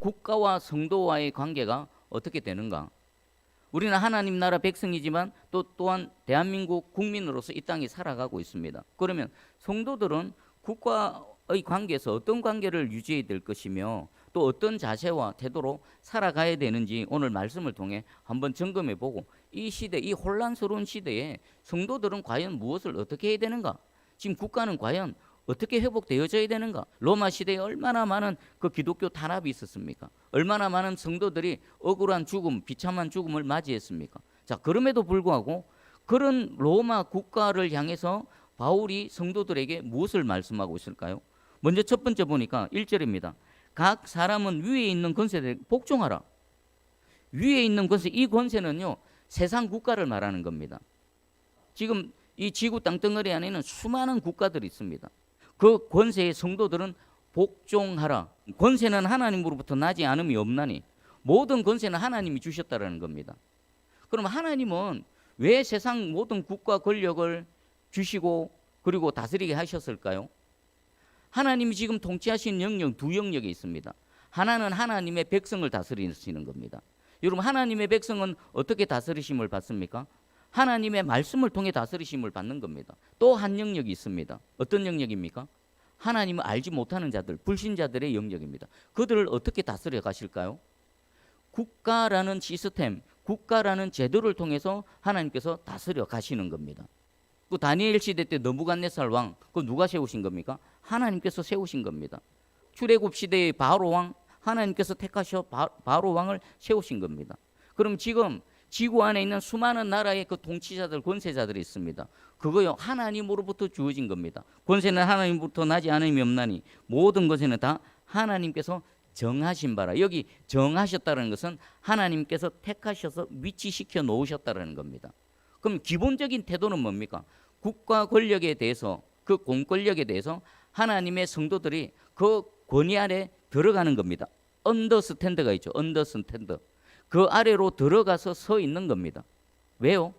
국가와 성도와의 관계가 어떻게 되는가? 우리는 하나님 나라 백성이지만 또한 대한민국 국민으로서 이 땅에 살아가고 있습니다. 그러면 성도들은 국가의 관계에서 어떤 관계를 유지해야 될 것이며 또 어떤 자세와 태도로 살아가야 되는지 오늘 말씀을 통해 한번 점검해 보고 이 시대, 이 혼란스러운 시대에 성도들은 과연 무엇을 어떻게 해야 되는가? 지금 국가는 과연 어떻게 회복되어져야 되는가? 로마 시대에 얼마나 많은 그 기독교 탄압이 있었습니까? 얼마나 많은 성도들이 억울한 죽음, 비참한 죽음을 맞이했습니까? 자, 그럼에도 불구하고 그런 로마 국가를 향해서 바울이 성도들에게 무엇을 말씀하고 있을까요? 먼저 첫 번째 보니까 1절입니다. 각 사람은 위에 있는 권세에 복종하라. 위에 있는 권세, 이 권세는요 세상 국가를 말하는 겁니다. 지금 이 지구 땅덩어리 안에는 수많은 국가들이 있습니다. 그 권세의 성도들은 복종하라. 권세는 하나님으로부터 나지 않음이 없나니 모든 권세는 하나님이 주셨다라는 겁니다. 그럼 하나님은 왜 세상 모든 국가 권력을 주시고 그리고 다스리게 하셨을까요? 하나님이 지금 통치하신 영역 두 영역이 있습니다. 하나는 하나님의 백성을 다스리시는 겁니다. 여러분, 하나님의 백성은 어떻게 다스리심을 받습니까? 하나님의 말씀을 통해 다스리심을 받는 겁니다. 또 한 영역이 있습니다. 어떤 영역입니까? 하나님을 알지 못하는 자들, 불신자들의 영역입니다. 그들을 어떻게 다스려 가실까요? 국가라는 시스템, 국가라는 제도를 통해서 하나님께서 다스려 가시는 겁니다. 그 다니엘 시대 때 느부갓네살 왕, 그 누가 세우신 겁니까? 하나님께서 세우신 겁니다. 출애굽 시대의 바로 왕, 하나님께서 택하셔 바로 왕을 세우신 겁니다. 그럼 지금 지구 안에 있는 수많은 나라의 그 통치자들, 권세자들이 있습니다. 그거요 하나님으로부터 주어진 겁니다. 권세는 하나님부터 나지 않음이 없나니 모든 권세는 다 하나님께서 정하신 바라. 여기 정하셨다는 것은 하나님께서 택하셔서 위치시켜 놓으셨다는 겁니다. 그럼 기본적인 태도는 뭡니까? 국가 권력에 대해서, 그 공권력에 대해서 하나님의 성도들이 그 권위 아래 들어가는 겁니다. 언더스탠드가 있죠. 언더스탠드. 그 아래로 들어가서 서 있는 겁니다. 왜요?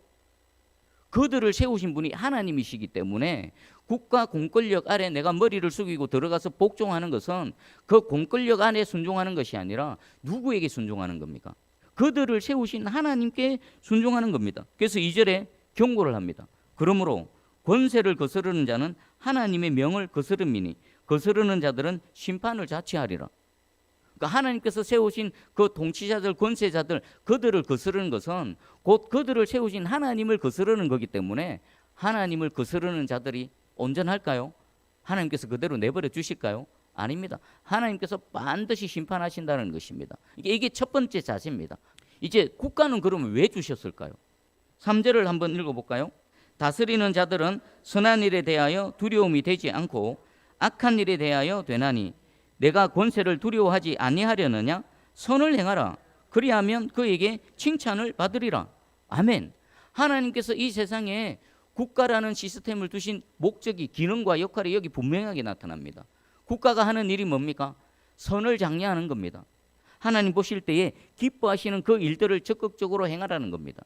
그들을 세우신 분이 하나님이시기 때문에 국가 공권력 아래 내가 머리를 숙이고 들어가서 복종하는 것은 그 공권력 안에 순종하는 것이 아니라 누구에게 순종하는 겁니까? 그들을 세우신 하나님께 순종하는 겁니다. 그래서 2절에 경고를 합니다. 그러므로 권세를 거스르는 자는 하나님의 명을 거스름이니 거스르는 자들은 심판을 자취하리라. 그러니까 하나님께서 세우신 그 통치자들, 권세자들, 그들을 거스르는 것은 곧 그들을 세우신 하나님을 거스르는 거기 때문에 하나님을 거스르는 자들이 온전할까요? 하나님께서 그대로 내버려 주실까요? 아닙니다. 하나님께서 반드시 심판하신다는 것입니다. 이게 첫 번째 자세입니다. 이제 국가는 그러면 왜 주셨을까요? 3절을 한번 읽어볼까요? 다스리는 자들은 선한 일에 대하여 두려움이 되지 않고 악한 일에 대하여 되나니 내가 권세를 두려워하지 아니하려느냐? 선을 행하라. 그리하면 그에게 칭찬을 받으리라. 아멘. 하나님께서 이 세상에 국가라는 시스템을 두신 목적이, 기능과 역할이 여기 분명하게 나타납니다. 국가가 하는 일이 뭡니까? 선을 장려하는 겁니다. 하나님 보실 때에 기뻐하시는 그 일들을 적극적으로 행하라는 겁니다.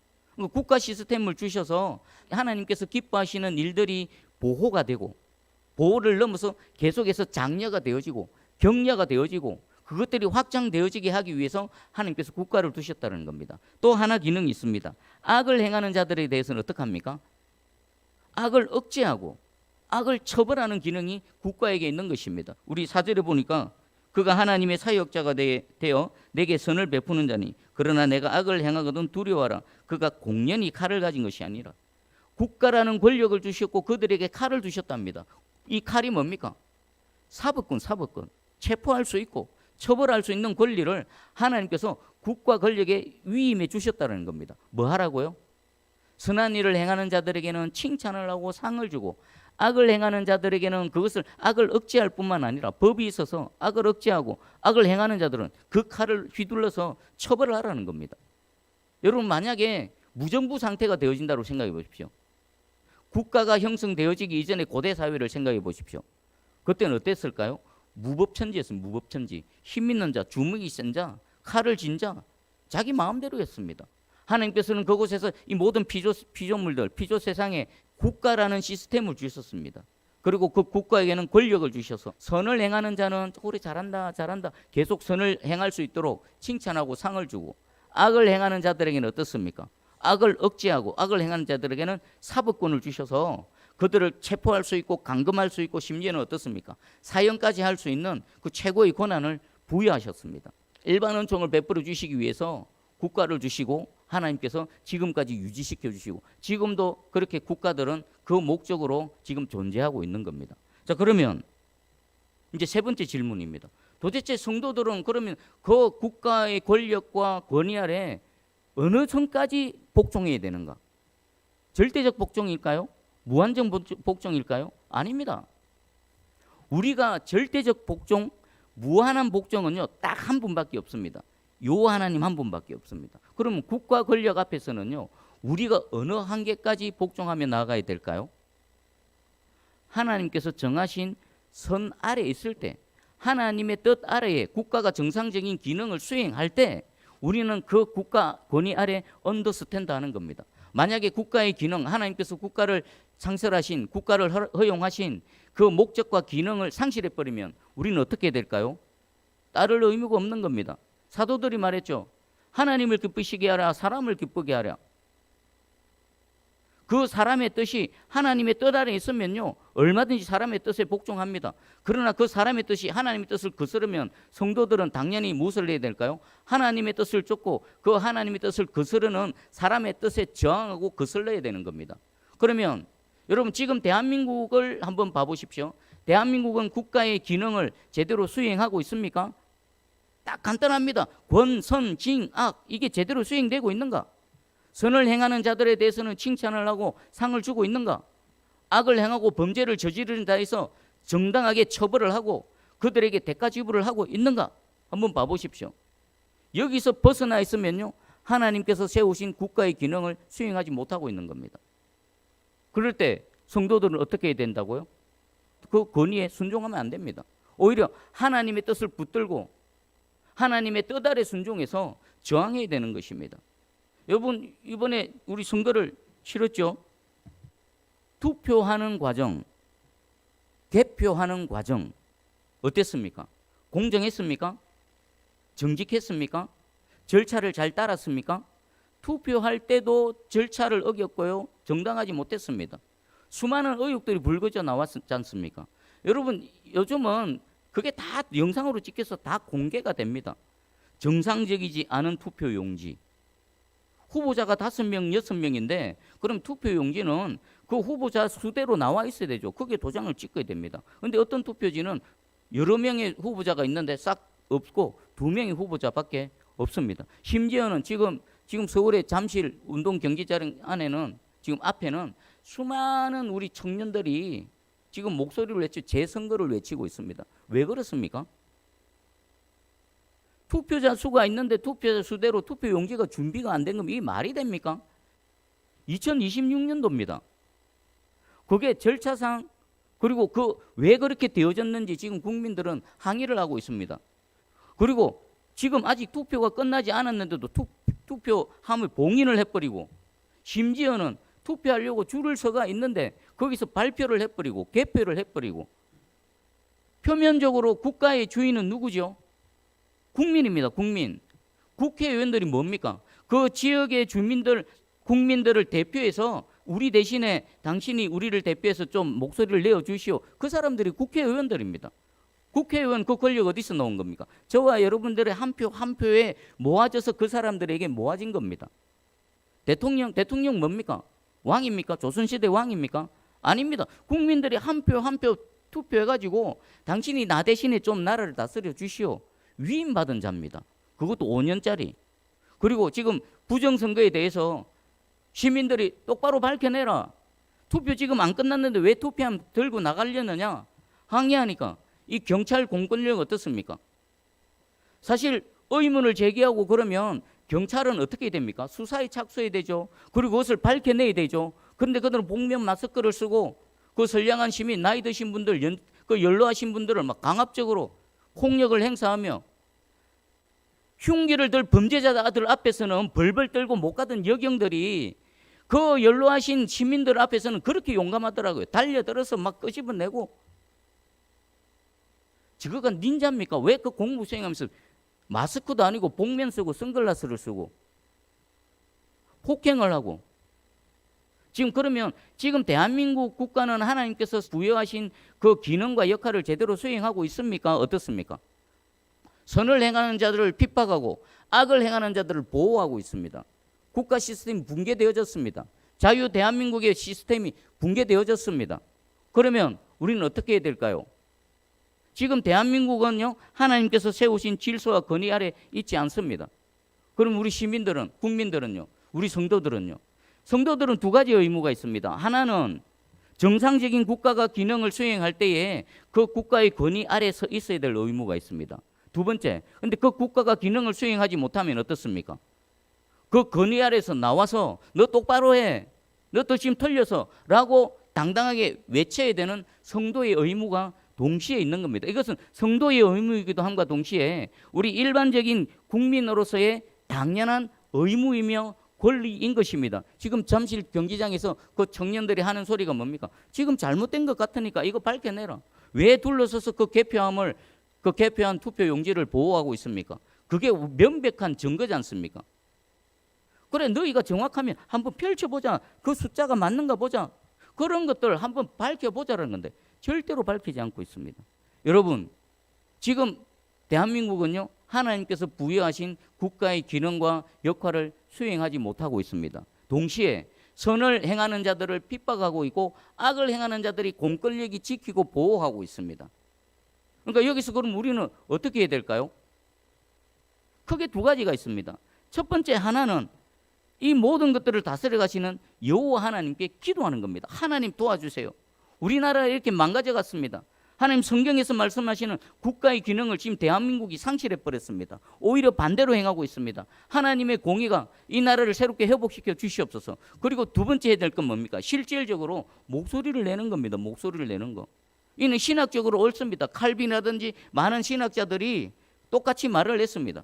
국가 시스템을 주셔서 하나님께서 기뻐하시는 일들이 보호가 되고 보호를 넘어서 계속해서 장려가 되어지고 격려가 되어지고 그것들이 확장되어지게 하기 위해서 하나님께서 국가를 두셨다는 겁니다. 또 하나 기능이 있습니다. 악을 행하는 자들에 대해서는 어떻게 합니까? 악을 억제하고 악을 처벌하는 기능이 국가에게 있는 것입니다. 우리 4절에 보니까 그가 하나님의 사역자가 되어 내게 선을 베푸는 자니 그러나 내가 악을 행하거든 두려워하라. 그가 공연히 칼을 가진 것이 아니라 국가라는 권력을 주셨고 그들에게 칼을 주셨답니다. 이 칼이 뭡니까? 사법권. 체포할 수 있고 처벌할 수 있는 권리를 하나님께서 국가 권력에 위임해 주셨다는 겁니다. 뭐 하라고요? 선한 일을 행하는 자들에게는 칭찬을 하고 상을 주고 악을 행하는 자들에게는 그것을 악을 억제할 뿐만 아니라 법이 있어서 악을 억제하고 악을 행하는 자들은 그 칼을 휘둘러서 처벌을 하라는 겁니다. 여러분, 만약에 무정부 상태가 되어진다고 생각해 보십시오. 국가가 형성되어지기 이전의 고대 사회를 생각해 보십시오. 그때는 어땠을까요? 무법천지였습니다. 무법천지. 힘 있는 자, 주먹이 센 자, 칼을 쥔 자, 자기 마음대로 했습니다. 하나님께서는 그곳에서 이 모든 피조 세상에 국가라는 시스템을 주셨습니다. 그리고 그 국가에게는 권력을 주셔서 선을 행하는 자는 그래 잘한다 잘한다 계속 선을 행할 수 있도록 칭찬하고 상을 주고, 악을 행하는 자들에게는 어떻습니까? 악을 억제하고 악을 행하는 자들에게는 사법권을 주셔서 그들을 체포할 수 있고 감금할 수 있고 심지어는 어떻습니까? 사형까지 할 수 있는 그 최고의 권한을 부여하셨습니다. 일반 은총을 베풀어 주시기 위해서 국가를 주시고 하나님께서 지금까지 유지시켜 주시고 지금도 그렇게 국가들은 그 목적으로 지금 존재하고 있는 겁니다. 자, 그러면 이제 세 번째 질문입니다. 도대체 성도들은 그러면 그 국가의 권력과 권위 아래 어느 선까지 복종해야 되는가? 절대적 복종일까요? 무한정 복종일까요? 아닙니다. 우리가 절대적 복종, 무한한 복종은요 딱 한 분밖에 없습니다. 요 하나님 한 분밖에 없습니다. 그러면 국가 권력 앞에서는요 우리가 어느 한계까지 복종하며 나아가야 될까요? 하나님께서 정하신 선 아래 있을 때, 하나님의 뜻 아래에 국가가 정상적인 기능을 수행할 때 우리는 그 국가 권위 아래 언더스탠드 하는 겁니다. 만약에 국가의 기능, 하나님께서 국가를 창설하신, 국가를 허용하신 그 목적과 기능을 상실해버리면 우리는 어떻게 될까요? 따를 의무가 없는 겁니다. 사도들이 말했죠. 하나님을 기쁘시게 하라, 사람을 기쁘게 하라. 그 사람의 뜻이 하나님의 뜻 아래 있으면요 얼마든지 사람의 뜻에 복종합니다. 그러나 그 사람의 뜻이 하나님의 뜻을 거스르면 성도들은 당연히 무엇을 해야 될까요? 하나님의 뜻을 쫓고 그 하나님의 뜻을 거스르는 사람의 뜻에 저항하고 거슬러야 되는 겁니다. 그러면 여러분 지금 대한민국을 한번 봐보십시오. 대한민국은 국가의 기능을 제대로 수행하고 있습니까? 딱 간단합니다. 권, 선, 징, 악 이게 제대로 수행되고 있는가? 선을 행하는 자들에 대해서는 칭찬을 하고 상을 주고 있는가? 악을 행하고 범죄를 저지르는 자에서 정당하게 처벌을 하고 그들에게 대가 지불을 하고 있는가? 한번 봐보십시오. 여기서 벗어나 있으면요 하나님께서 세우신 국가의 기능을 수행하지 못하고 있는 겁니다. 그럴 때 성도들은 어떻게 해야 된다고요? 그 권위에 순종하면 안 됩니다. 오히려 하나님의 뜻을 붙들고 하나님의 뜻 아래 순종해서 저항해야 되는 것입니다. 여러분 이번에 우리 선거를 치렀죠. 투표하는 과정, 개표하는 과정 어땠습니까? 공정했습니까? 정직했습니까? 절차를 잘 따랐습니까? 투표할 때도 절차를 어겼고요 정당하지 못했습니다. 수많은 의혹들이 불거져 나왔지 않습니까? 여러분 요즘은 그게 다 영상으로 찍혀서 다 공개가 됩니다. 정상적이지 않은 투표용지, 후보자가 5명, 6명인데 그럼 투표용지는 그 후보자 수대로 나와 있어야 되죠. 거기에 도장을 찍어야 됩니다. 그런데 어떤 투표지는 여러 명의 후보자가 있는데 싹 없고 2명의 후보자밖에 없습니다. 심지어는 지금 서울의 잠실 운동 경기장 안에는 지금 앞에는 수많은 우리 청년들이 지금 목소리를 외치고 재선거를 외치고 있습니다. 왜 그렇습니까? 투표자 수가 있는데 투표자 수대로 투표용지가 준비가 안 된 거면 이게 말이 됩니까? 2026년도입니다. 그게 절차상 그리고 그 왜 그렇게 되어졌는지 지금 국민들은 항의를 하고 있습니다. 그리고 지금 아직 투표가 끝나지 않았는데도 투표함을 봉인을 해버리고 심지어는 투표하려고 줄을 서가 있는데 거기서 발표를 해버리고 개표를 해버리고 표면적으로 국가의 주인은 누구죠? 국민입니다. 국민. 국회의원들이 뭡니까? 그 지역의 주민들, 국민들을 대표해서 우리 대신에 당신이 우리를 대표해서 좀 목소리를 내어주시오. 그 사람들이 국회의원들입니다. 국회의원 그 권력 어디서 나온 겁니까? 저와 여러분들의 한 표 한 표에 모아져서 그 사람들에게 모아진 겁니다. 대통령 뭡니까? 왕입니까? 조선시대 왕입니까? 아닙니다. 국민들이 한 표 한 표 투표해가지고 당신이 나 대신에 좀 나라를 다스려 주시오. 위임받은 자입니다. 그것도 5년짜리. 그리고 지금 부정선거에 대해서 시민들이 똑바로 밝혀내라. 투표 지금 안 끝났는데 왜 투표함 들고 나가려느냐 항의하니까 이 경찰 공권력 어떻습니까? 사실 의문을 제기하고 그러면 경찰은 어떻게 됩니까? 수사에 착수해야 되죠. 그리고 그것을 밝혀내야 되죠. 그런데 그들은 복면 마스크를 쓰고 그 선량한 시민, 나이 드신 분들, 그 연로하신 분들을 막 강압적으로 폭력을 행사하며 흉기를 들 범죄자들 앞에서는 벌벌 떨고 못 가던 여경들이 그 연로하신 시민들 앞에서는 그렇게 용감하더라고요. 달려들어서 막 끄집어내고. 저거가 닌자입니까? 왜 그 공무 수행하면서 마스크도 아니고 복면 쓰고 선글라스를 쓰고 폭행을 하고. 지금 그러면 지금 대한민국 국가는 하나님께서 부여하신 그 기능과 역할을 제대로 수행하고 있습니까? 어떻습니까? 선을 행하는 자들을 핍박하고 악을 행하는 자들을 보호하고 있습니다. 국가 시스템이 붕괴되어졌습니다. 자유 대한민국의 시스템이 붕괴되어졌습니다. 그러면 우리는 어떻게 해야 될까요? 지금 대한민국은요, 하나님께서 세우신 질서와 권위 아래 있지 않습니다. 그럼 우리 시민들은, 국민들은요, 우리 성도들은요, 성도들은 두 가지 의무가 있습니다. 하나는 정상적인 국가가 기능을 수행할 때에 그 국가의 권위 아래 서 있어야 될 의무가 있습니다. 두 번째, 근데 그 국가가 기능을 수행하지 못하면 어떻습니까? 그 권위 아래서 나와서 너 똑바로 해, 너 또 지금 틀려서 라고 당당하게 외쳐야 되는 성도의 의무가 동시에 있는 겁니다. 이것은 성도의 의무이기도 함과 동시에 우리 일반적인 국민으로서의 당연한 의무이며 권리인 것입니다. 지금 잠실 경기장에서 그 청년들이 하는 소리가 뭡니까? 지금 잘못된 것 같으니까 이거 밝혀내라. 왜 둘러서서 그 개표한 투표 용지를 보호하고 있습니까? 그게 명백한 증거지 않습니까? 그래, 너희가 정확하면 한번 펼쳐보자. 그 숫자가 맞는가 보자. 그런 것들 한번 밝혀보자라는 건데 절대로 밝히지 않고 있습니다. 여러분, 지금 대한민국은요, 하나님께서 부여하신 국가의 기능과 역할을 수행하지 못하고 있습니다. 동시에 선을 행하는 자들을 핍박하고 있고 악을 행하는 자들이 공권력이 지키고 보호하고 있습니다. 그러니까 여기서 그럼 우리는 어떻게 해야 될까요? 크게 두 가지가 있습니다. 첫 번째 하나는 이 모든 것들을 다스려 가시는 여호와 하나님께 기도하는 겁니다. 하나님 도와주세요. 우리나라가 이렇게 망가져 갔습니다. 하나님 성경에서 말씀하시는 국가의 기능을 지금 대한민국이 상실해 버렸습니다. 오히려 반대로 행하고 있습니다. 하나님의 공의가 이 나라를 새롭게 회복시켜 주시옵소서. 그리고 두 번째 해야 될 건 뭡니까? 실질적으로 목소리를 내는 겁니다. 목소리를 내는 거. 이는 신학적으로 옳습니다. 칼빈이라든지 많은 신학자들이 똑같이 말을 했습니다.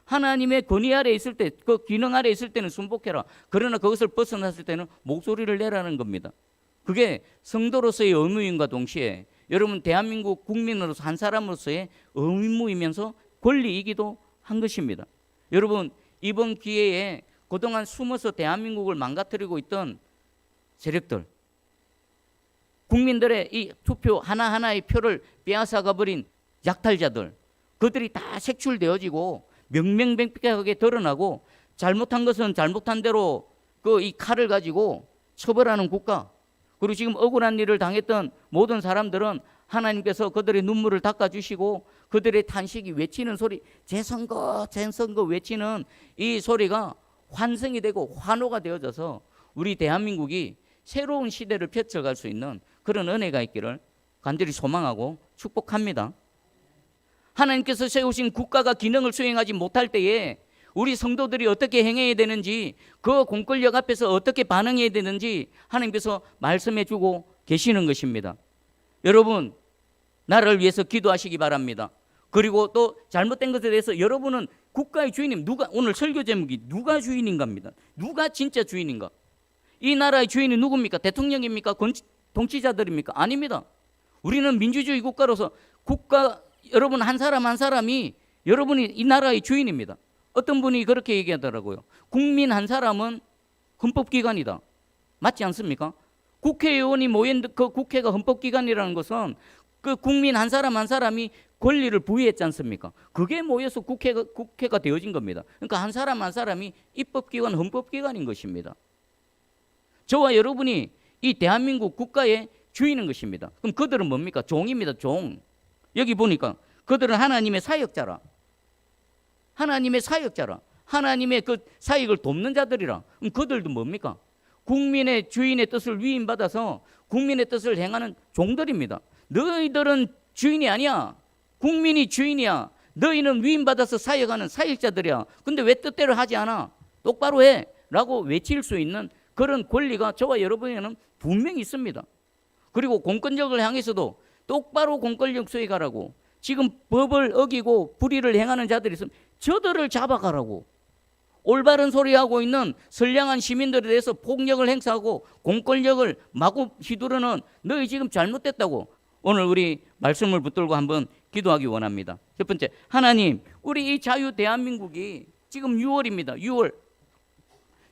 하나님의 권위 아래 있을 때, 그 기능 아래 있을 때는 순복해라. 그러나 그것을 벗어났을 때는 목소리를 내라는 겁니다. 그게 성도로서의 의무임과 동시에 여러분 대한민국 국민으로서 한 사람으로서의 의무이면서 권리이기도 한 것입니다. 여러분, 이번 기회에 그동안 숨어서 대한민국을 망가뜨리고 있던 세력들, 국민들의 이 투표 하나하나의 표를 빼앗아가 버린 약탈자들, 그들이 다 색출되어지고 명명백백하게 드러나고 잘못한 것은 잘못한 대로 그 이 칼을 가지고 처벌하는 국가, 그리고 지금 억울한 일을 당했던 모든 사람들은 하나님께서 그들의 눈물을 닦아주시고 그들의 탄식이 외치는 소리, 재선거 재선거 외치는 이 소리가 환성이 되고 환호가 되어져서 우리 대한민국이 새로운 시대를 펼쳐갈 수 있는 그런 은혜가 있기를 간절히 소망하고 축복합니다. 하나님께서 세우신 국가가 기능을 수행하지 못할 때에 우리 성도들이 어떻게 행해야 되는지, 그 공권력 앞에서 어떻게 반응해야 되는지 하나님께서 말씀해 주고 계시는 것입니다. 여러분, 나라를 위해서 기도하시기 바랍니다. 그리고 또 잘못된 것에 대해서 여러분은 국가의 주인님, 오늘 설교 제목이 누가 주인인가입니다. 누가 진짜 주인인가? 이 나라의 주인이 누굽니까? 대통령입니까? 통치자들입니까? 아닙니다. 우리는 민주주의 국가로서 국가, 여러분 한 사람 한 사람이 여러분이 이 나라의 주인입니다. 어떤 분이 그렇게 얘기하더라고요. 국민 한 사람은 헌법기관이다. 맞지 않습니까? 국회의원이 모인 그 국회가 헌법기관이라는 것은 그 국민 한 사람 한 사람이 권리를 부여했지 않습니까? 그게 모여서 국회가 되어진 겁니다. 그러니까 한 사람 한 사람이 입법기관, 헌법기관인 것입니다. 저와 여러분이 이 대한민국 국가의 주인인 것입니다. 그럼 그들은 뭡니까? 종입니다. 종. 여기 보니까 그들은 하나님의 사역자라. 하나님의 사역자라. 하나님의 그 사역을 돕는 자들이라. 그럼 그들도 뭡니까? 국민의 주인의 뜻을 위임받아서 국민의 뜻을 행하는 종들입니다. 너희들은 주인이 아니야. 국민이 주인이야. 너희는 위임받아서 사역하는 사역자들이야. 근데 왜 뜻대로 하지 않아? 똑바로 해. 라고 외칠 수 있는 그런 권리가 저와 여러분에게는 분명히 있습니다. 그리고 공권력을 향해서도 똑바로 공권력 수행하라고, 지금 법을 어기고 불의를 행하는 자들이 있으면 저들을 잡아가라고, 올바른 소리하고 있는 선량한 시민들에 대해서 폭력을 행사하고 공권력을 마구 휘두르는 너희 지금 잘못됐다고 오늘 우리 말씀을 붙들고 한번 기도하기 원합니다. 첫 번째, 하나님, 우리 이 자유 대한민국이 지금 6월입니다. 6월.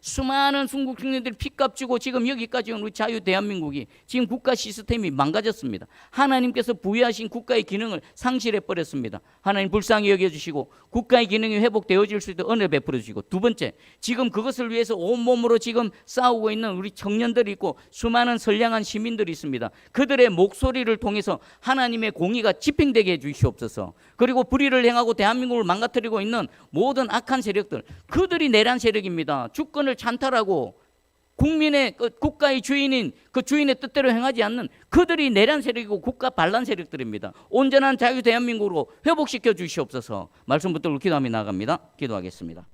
수많은 순국 청년들이 피값 주고 지금 여기까지 온 우리 자유 대한민국이 지금 국가 시스템이 망가졌습니다. 하나님께서 부여하신 국가의 기능을 상실해 버렸습니다. 하나님 불쌍히 여겨주시고 국가의 기능이 회복되어질 수 있도록 은혜 베풀어 주시고, 두 번째, 지금 그것을 위해서 온몸으로 지금 싸우고 있는 우리 청년들이 있고 수많은 선량한 시민들이 있습니다. 그들의 목소리를 통해서 하나님의 공의가 집행되게 해 주시옵소서. 그리고 불의를 행하고 대한민국을 망가뜨리고 있는 모든 악한 세력들, 그들이 내란 세력입니다. 주권을 찬탈하고 국민의 국가의 주인인 그 주인의 뜻대로 행하지 않는 그들이 내란 세력이고 국가 반란 세력들입니다. 온전한 자유 대한민국으로 회복시켜 주시옵소서. 말씀 붙들고 기도하며 나아갑니다. 기도하겠습니다.